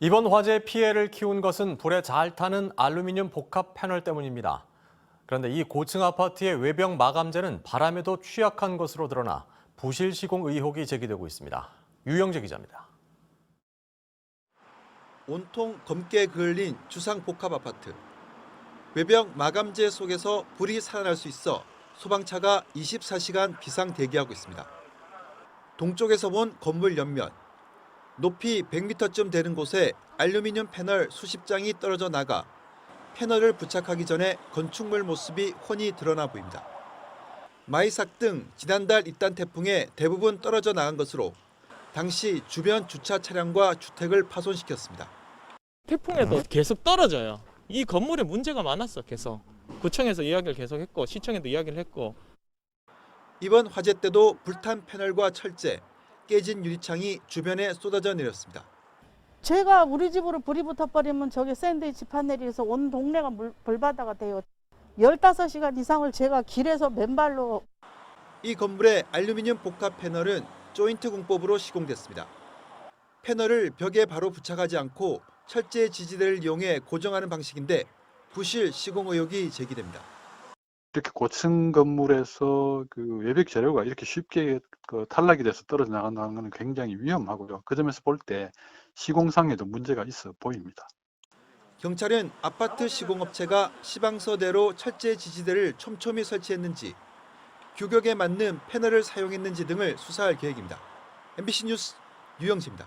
이번 화재의 피해를 키운 것은 불에 잘 타는 알루미늄 복합 패널 때문입니다. 그런데 이 고층 아파트의 외벽 마감재는 바람에도 취약한 것으로 드러나 부실 시공 의혹이 제기되고 있습니다. 유영재 기자입니다. 온통 검게 그을린 주상 복합 아파트. 외벽 마감재 속에서 불이 살아날 수 있어 소방차가 24시간 비상 대기하고 있습니다. 동쪽에서 본 건물 옆면. 높이 100m쯤 되는 곳에 알루미늄 패널 수십 장이 떨어져 나가 패널을 부착하기 전에 건축물 모습이 훤히 드러나 보입니다. 마이삭 등 지난달 잇단 태풍에 대부분 떨어져 나간 것으로 당시 주변 주차 차량과 주택을 파손시켰습니다. 태풍에도 계속 떨어져요. 이 건물에 문제가 많았어, 계속. 구청에서 이야기를 계속했고 시청에도 이야기를 했고. 이번 화재 때도 불탄 패널과 철제, 깨진 유리창이 주변에 쏟아져 내렸습니다. 제가 우리 집으로 불이 붙어버리면 저기 샌드위치 파넬에서 온 동네가 불바다가 돼요. 15시간 이상을 제가 길에서 맨발로. 이 건물의 알루미늄 복합 패널은 조인트 공법으로 시공됐습니다. 패널을 벽에 바로 부착하지 않고 철제 지지대를 이용해 고정하는 방식인데 부실 시공 의혹이 제기됩니다. 이렇게 고층 건물에서 그 외벽 재료가 이렇게 쉽게 탈락이 돼서 떨어져 나간다는 것은 굉장히 위험하고요. 그 점에서 볼 때 시공상에도 문제가 있어 보입니다. 경찰은 아파트 시공업체가 시방서대로 철제 지지대를 촘촘히 설치했는지, 규격에 맞는 패널을 사용했는지 등을 수사할 계획입니다. MBC 뉴스 유영재입니다.